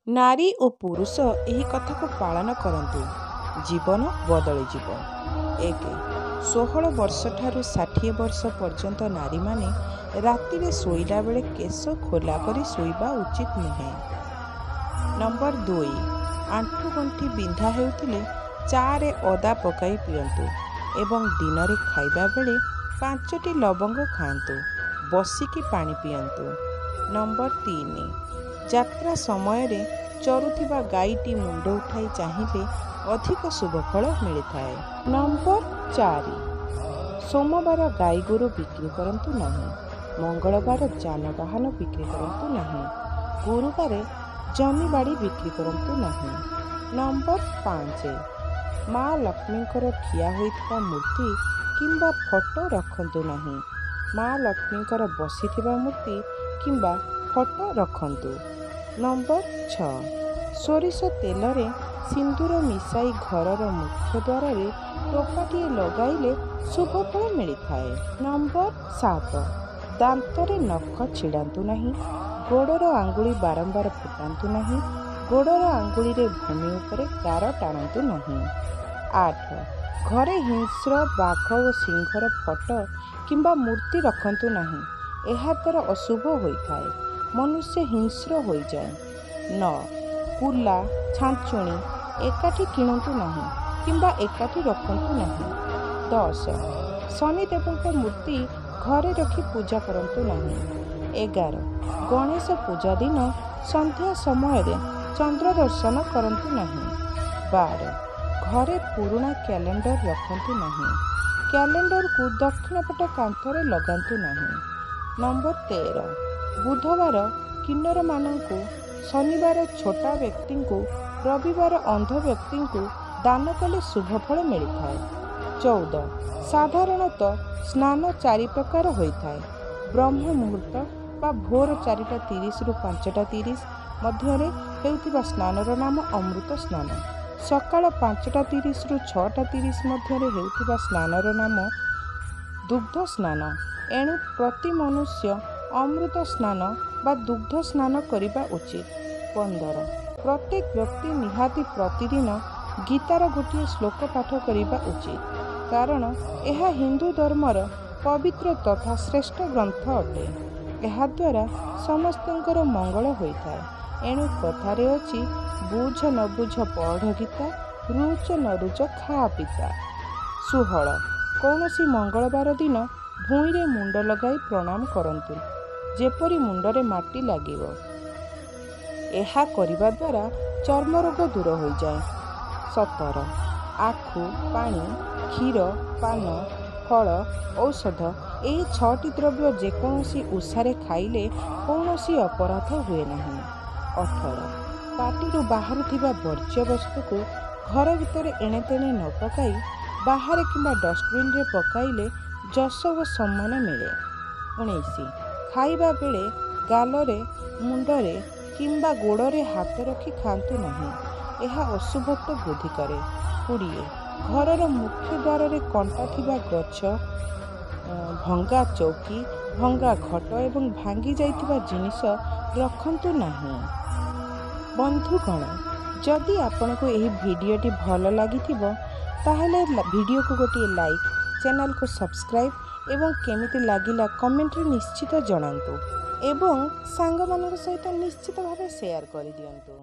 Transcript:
नारी और पुरुष यही कथा को पालन करंतु जीवन बदलीजिव। 1. 16 वर्ष ठारू 60 वर्ष पर्यंत नारी माने राति रे शोइला बेले केश खोला करी शोइबा उचित नुहे। नंबर 2. आंठु गंठी बिंधा हेउथिले चा रे अदा पकाई पियंतु एवं दिन रे खाइबा बेले 5टी लवंग खांतु, बसिकी पानी पियंतु। नंबर 3. यात्रा समय रे चरुथिबा गाईटी मुंड उठाई चाहिए अधिक शुभफल मिलता है। नंबर 4. सोमवार गाई गोरु बिक्री करंतु नहीं, मंगलवार जानवाहन बिक्री करंतु नहीं, गुरुवार जमी बाड़ी बिक्री करंतु नहीं। नंबर 5. माँ लक्ष्मींकर ठिया होइथिबा मूर्ति किंबा फोटो रखंतु नहीं, माँ लक्ष्मींकर बसिथिबा मूर्ति किंबा फोटो रखंतु। नंबर 6. सोरिष तेल रे सिंदूर मिसाई घरर मुख्य द्वार रे टोपाटी लगाइले शुभफल मिलता है। नंबर 7. दांत रे नख छिड़ांतु नहीं, गोड़र आंगुली बारंबार फुटांतु नहीं, गोड़र आंगुली रे भूमि उपरे गार टाणंतु नहीं। 8. घरे हिंस्र बाघ और सिंहर फोटो किंबा मूर्ति रखंतु नहीं, एहा द्वारा अशुभ होइथाए, मनुष्य हिंस्र हो जाए। 9. कुला छांचुणी एकाठी किणतु नहीं किंबा एकाठी रखंतु नहीं। 10. शनिदेव मूर्ति घरे रखी पूजा करंतु नहीं। 11. गणेश पूजा दिन संध्या समय रे चंद्र दर्शन करंतु नहीं। 12. घरे पुराना कैलेंडर रखंतु नहीं, कैलेंडर को दक्षिण पट कांथरे लगांतु नहीं। नंबर 13. बुधवार किन्नर मानंकु, शनिवार छोटा व्यक्ति को, रविवार अंध व्यक्ति को दान कले शुभफल मिलता है। 14. साधारणतः स्नान 4 प्रकार होता है। ब्रह्म मुहूर्त बा भोर 4:30 रु 5:30 मध्य हेउथिबा स्नानर नाम अमृत स्नान। सकाळ 5:30 रु 6:30 मध्य हेउथिबा स्नानर नाम दुग्ध स्नान। एणु प्रति मनुष्य अमृत स्नान बा दुग्ध स्नान करिबा उचित। 15. प्रत्येक व्यक्ति निहाती प्रतिदिन गीतार गोटे श्लोक पाठ करिबा उचित, कारण यह हिंदू धर्मर पवित्र तथा श्रेष्ठ ग्रंथ अटे। एहा द्वारा समस्तंकर मंगल होइଥାଏ। एणु कथारे अछि, बुझ न बुझ पढ़ गीता, रुच न रुच खा पिता। 16. कौनसी मंगलवार दिन भूईरे मुंड लगाई प्रणाम करंतु, जेपरी मुंडरे माटी लागिବ। ଏହା କରିବା ଦ୍ୱାରା ଚର୍ମ ରୋଗ ଦୂର ହୋଇଯାଏ। 17. ଆଖୁ, ପାଣି, କ୍ଷୀର, ପାନ, ଫଳ, ଔଷଧ ଏହି 6ଟି ଦ୍ରବ୍ୟ ଯେକୌଣସି ଓଷାରେ ଖାଇଲେ କୌଣସି ଅପରାଧ ହୁଏ ନାହିଁ। 18. ପାଟିରୁ ବାହାରୁଥିବା ବର୍ଜ୍ୟ ବସ୍ତୁକୁ ଘର ଭିତରେ ଏଣେତେଣେ ନ ପକାଇ ବାହାରେ କିମ୍ବା ଡଷ୍ଟବିନ୍ରେ ପକାଇଲେ ଯଶ ଓ ସମ୍ମାନ ମିଳେ। 19. ଖାଇବା ବେଳେ ଗାଲରେ, ମୁଣ୍ଡରେ କିମ୍ବା ଗୋଡ଼ରେ ହାତ ରଖି ଖାଆନ୍ତୁ ନାହିଁ, ଏହା ଅଶୁଭତ୍ୱ ବୃଦ୍ଧି କରେ। 20. ଘରର ମୁଖ୍ୟ ଦ୍ୱାରରେ କଣ୍ଟା ଥିବା ଗଛ, ଭଙ୍ଗା ଚୌକି, ଭଙ୍ଗା ଘଟ ଏବଂ ଭାଙ୍ଗି ଯାଇଥିବା ଜିନିଷ ରଖନ୍ତୁ ନାହିଁ। ବନ୍ଧୁଗଣ, ଯଦି ଆପଣଙ୍କୁ ଏହି ଭିଡ଼ିଓଟି ଭଲ ଲାଗିଥିବ ତାହେଲେ ଭିଡ଼ିଓକୁ ଗୋଟିଏ ଲାଇକ୍, ଚ୍ୟାନେଲକୁ ସବସ୍କ୍ରାଇବ୍ ଏବଂ କେମିତି ଲାଗିଲା କମେଣ୍ଟରେ ନିଶ୍ଚିତ ଜଣାନ୍ତୁ ଏବଂ ସାଙ୍ଗମାନଙ୍କ ସହିତ ନିଶ୍ଚିତ ଭାବେ ସେୟାର କରିଦିଅନ୍ତୁ।